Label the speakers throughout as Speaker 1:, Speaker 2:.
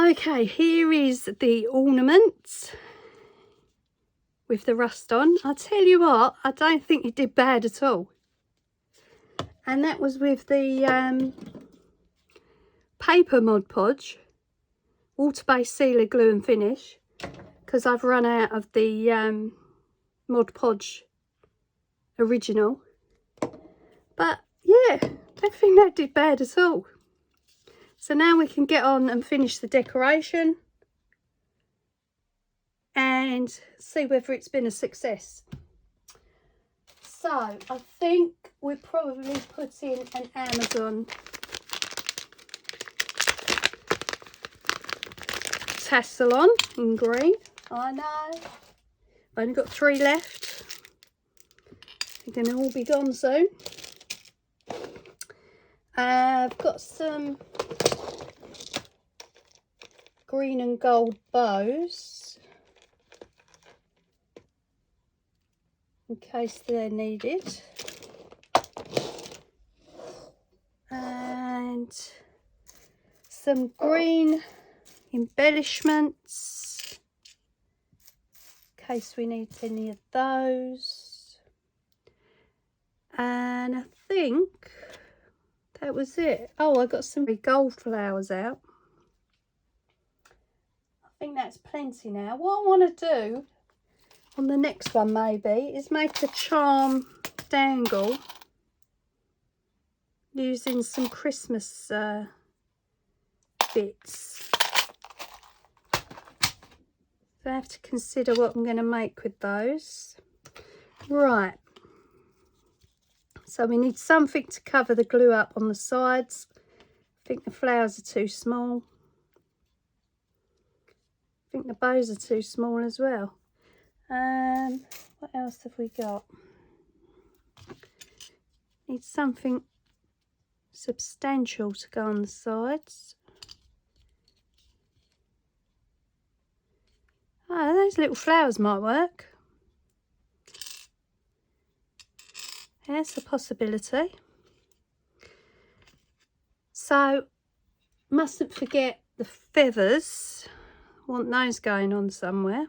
Speaker 1: Okay, here is the ornament with the rust on. I'll tell you what, I don't think it did bad at all. And that was with the paper Mod Podge, water-based sealer glue and finish, because I've run out of the Mod Podge original. But yeah, I don't think that did bad at all. So now we can get on and finish the decoration and see whether it's been a success. So I think we're probably putting an Amazon tassel on in green. I know, I've only got 3 left. They're going to all be gone soon. I've got some green and gold bows in case they're needed, and some green embellishments in case we need any of those, and I think that was it. Oh, I got some gold flowers out. I think that's plenty now. What I want to do on the next one maybe is make a charm dangle using some Christmas bits. So I have to consider what I'm going to make with those. Right, so we need something to cover the glue up on the sides. I think the flowers are too small. I think the bows are too small as well. What else have we got? Need something substantial to go on the sides. Oh, those little flowers might work. That's a possibility. So, mustn't forget the feathers. Want those going on somewhere.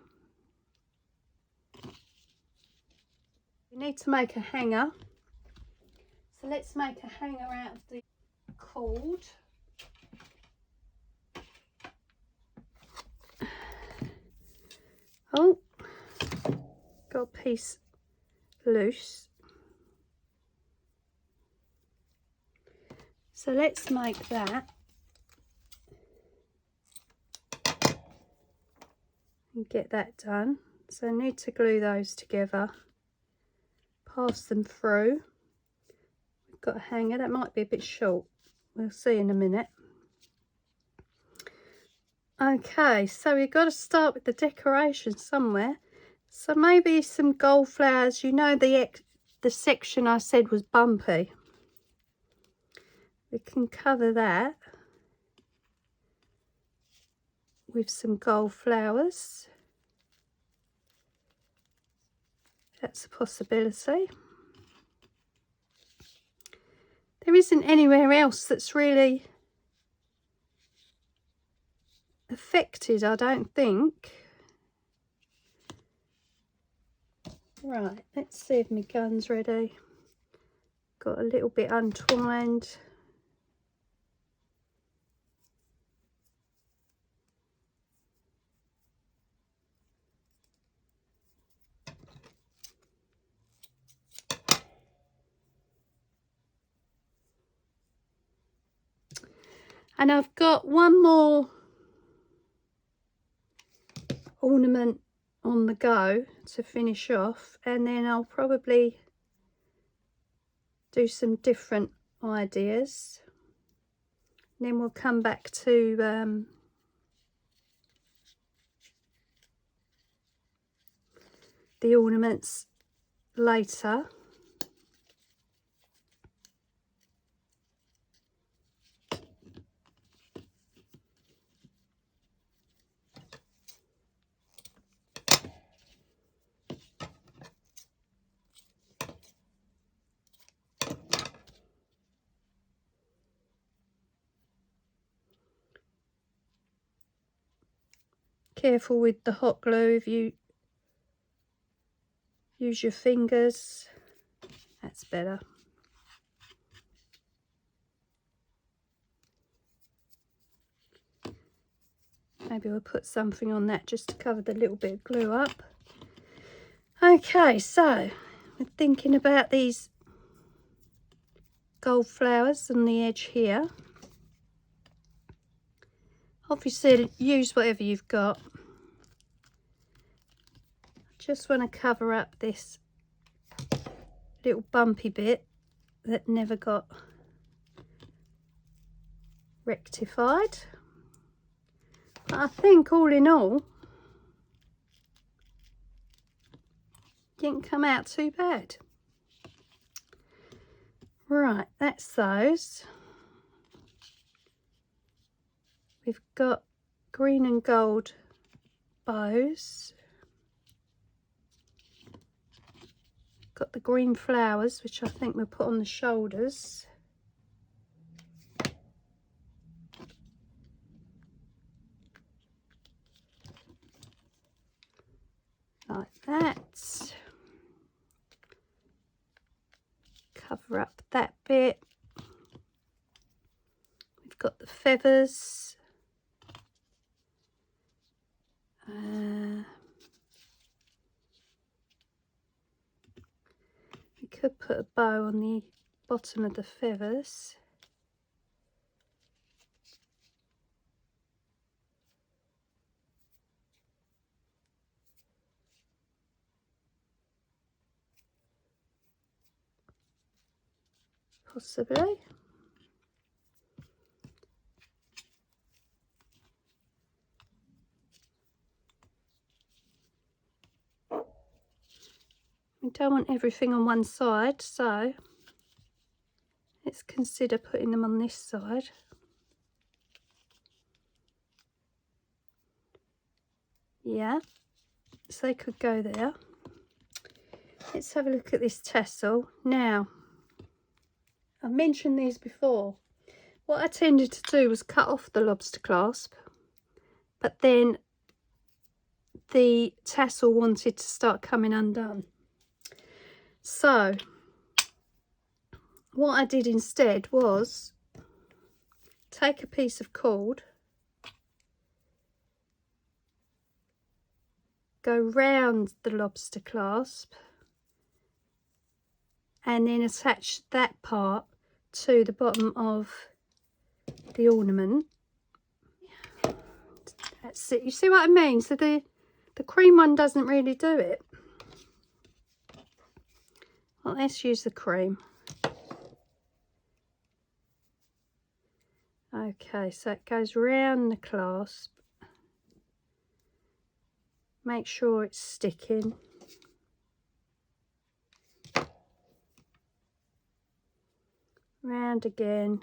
Speaker 1: We need to make a hanger. So let's make a hanger out of the cord. Oh, got a piece loose. So let's make that. And get that done. So I need to glue those together. Pass them through. We've got a hanger. That might be a bit short. We'll see in a minute. Okay, so we've got to start with the decoration somewhere. So maybe some gold flowers. You know the section I said was bumpy. We can cover that with some gold flowers. That's a possibility. There isn't anywhere else that's really affected, I don't think. Right, let's see if my gun's ready. Got a little bit untwined. And I've got one more ornament on the go to finish off, and then I'll probably do some different ideas. And then we'll come back to the ornaments later. Careful with the hot glue if you use your fingers. That's better. Maybe we'll put something on that just to cover the little bit of glue up. Okay, so we're thinking about these gold flowers on the edge here. Obviously use whatever you've got. Just want to cover up this little bumpy bit that never got rectified. But I think all in all, didn't come out too bad. Right, that's those. We've got green and gold bows. Got the green flowers, which I think we'll put on the shoulders. Like that. Cover up that bit. We've got the feathers. We could put a bow on the bottom of the feathers. Possibly. We don't want everything on one side, so let's consider putting them on this side. Yeah, so they could go there. Let's have a look at this tassel. Now, I've mentioned these before. What I tended to do was cut off the lobster clasp, but then the tassel wanted to start coming undone. So what I did instead was take a piece of cord, go round the lobster clasp, and then attach that part to the bottom of the ornament. That's it. You see what I mean? So the cream one doesn't really do it. Well, let's use the cream. Okay, so it goes round the clasp. Make sure it's sticking. Round again.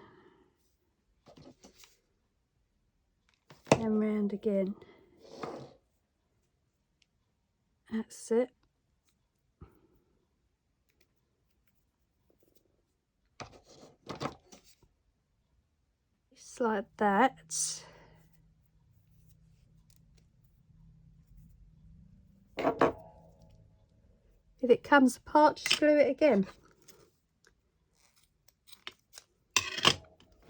Speaker 1: And round again. That's it. Just like that. If it comes apart, just glue it again.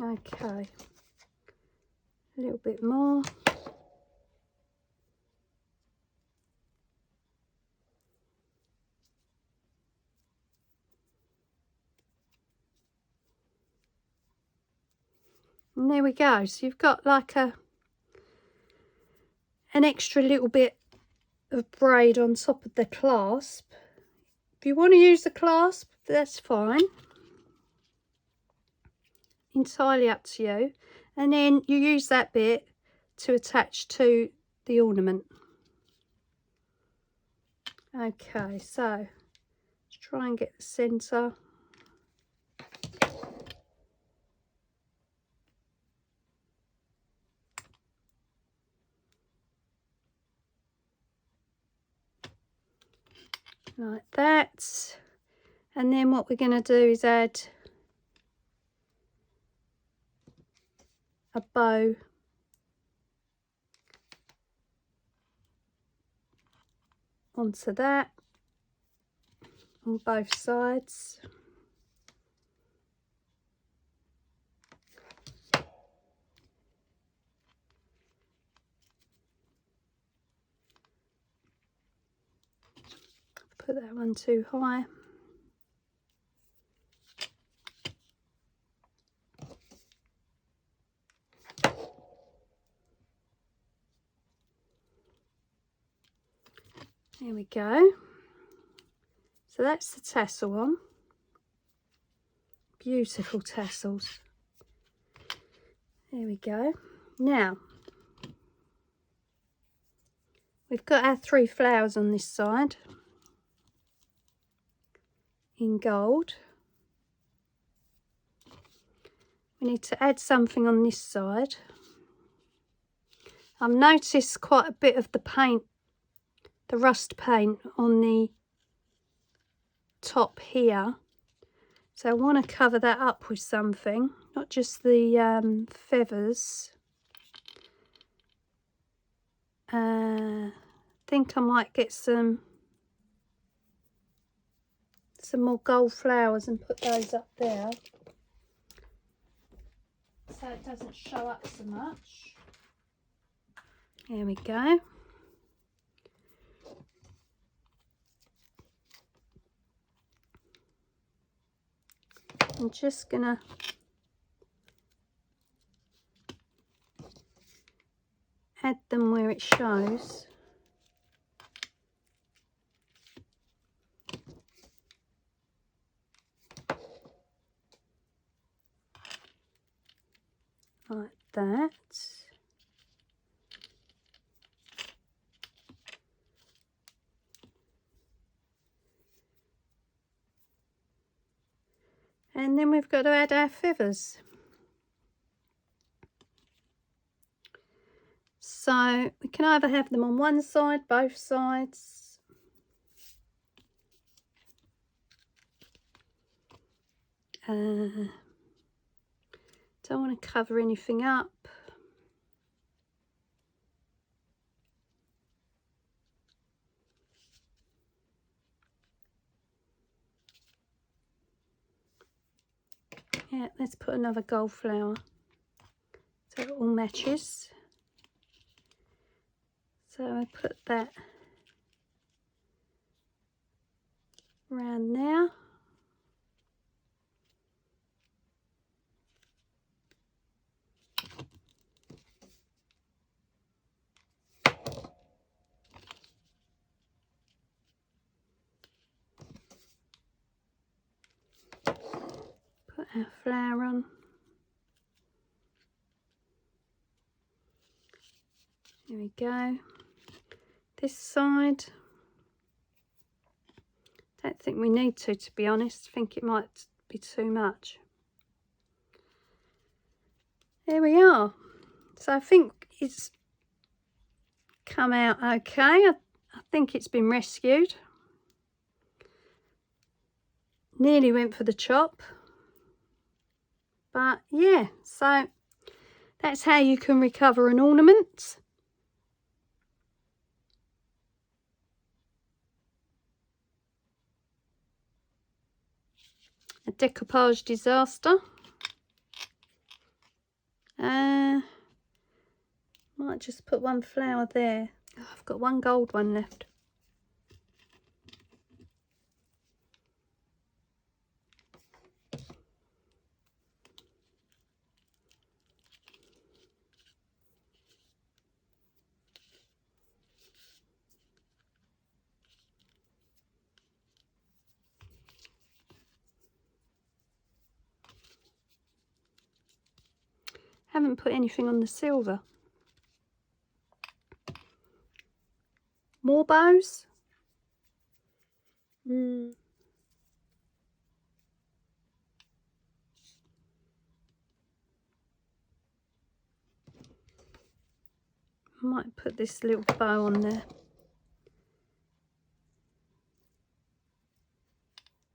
Speaker 1: Okay. A little bit more. And there we go. So you've got like an extra little bit of braid on top of the clasp. If you want to use the clasp, that's fine. Entirely up to you. And then you use that bit to attach to the ornament. Okay, so let's try and get the centre. Like that. And then what we're going to do is add a bow onto that on both sides. Put that one too high. There we go. So that's the tassel on. Beautiful tassels. There we go. Now, we've got our 3 flowers on this side in gold. We need to add something on this side. I've noticed quite a bit of the paint, the rust paint on the top here. So I want to cover that up with something, not just the feathers. I think I might get some more gold flowers and put those up there, so it doesn't show up so much. There we go. I'm just gonna add them where it shows. Like that. And then we've got to add our feathers. So we can either have them on one side, both sides. Don't want to cover anything up. Yeah, let's put another gold flower so it all matches. So I put that around there. Put our flower on. There we go. This side, don't think we need to be honest. I think it might be too much. There we are. So I think it's come out okay. I think it's been rescued. Nearly went for the chop. But yeah, so that's how you can recover an ornament. A decoupage disaster. Might just put one flower there. Oh, I've got one gold one left. Haven't put anything on the silver. More bows? Might put this little bow on there.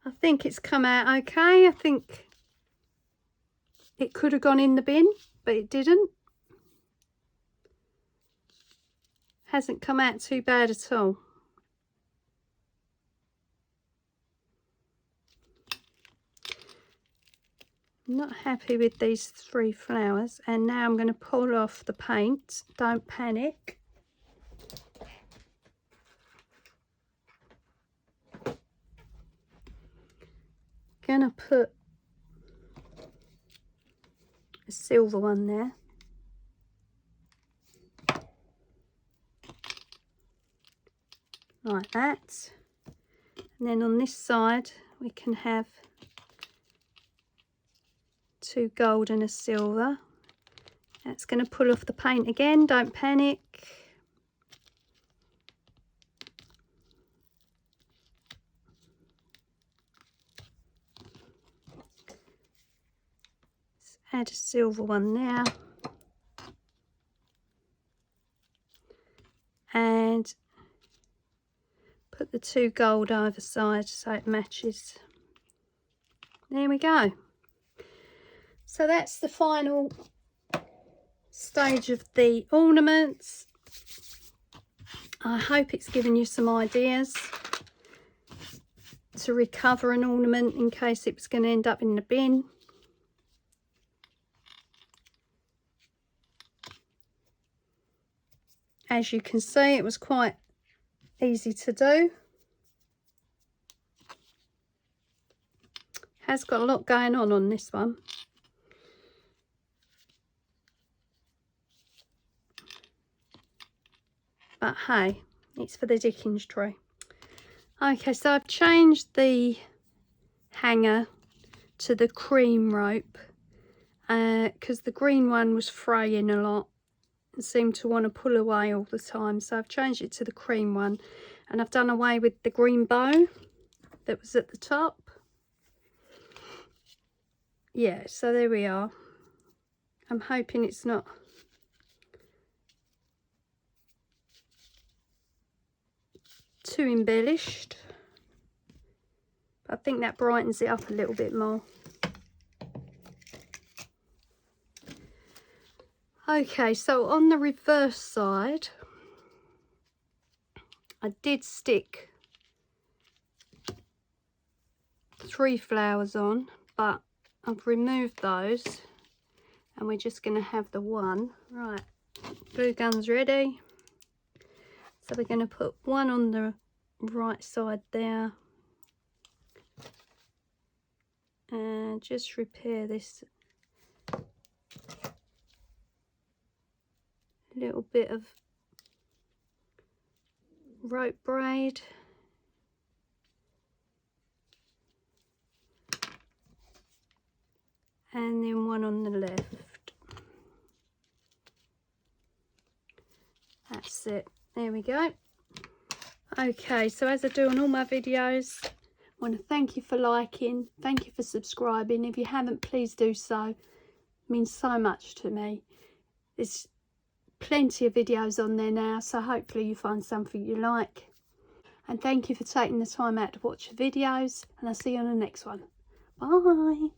Speaker 1: I think it's come out okay. I think it could have gone in the bin, but it didn't. Hasn't come out too bad at all. I'm not happy with these 3 flowers, and now I'm going to pull off the paint. Don't panic. Gonna put a silver one there. Like that. And then on this side we can have 2 gold and a silver. That's going to pull off the paint again, don't panic. Let's add a silver one now. And put the 2 gold either side so it matches. There we go. So that's the final stage of the ornaments. I hope it's given you some ideas to recover an ornament in case it was going to end up in the bin. As you can see, it was quite easy to do. Has got a lot going on this one. But hey, it's for the Dickens tree. Okay, so I've changed the hanger to the cream rope because the green one was fraying a lot and seemed to want to pull away all the time. So I've changed it to the cream one, and I've done away with the green bow that was at the top. Yeah, so there we are. I'm hoping it's not too embellished. I think that brightens it up a little bit more. Okay, so on the reverse side, I did stick 3 flowers on, but I've removed those and we're just going to have the one. Right, glue gun's ready. So we're going to put one on the right side there and just repair this little bit of rope braid. And then one on the left. That's it. There we go. Okay, so as I do on all my videos, I want to thank you for liking, thank you for subscribing. If you haven't, please do so. It means so much to me. There's plenty of videos on there now, so hopefully you find something you like. And thank you for taking the time out to watch the videos, and I'll see you on the next one. Bye.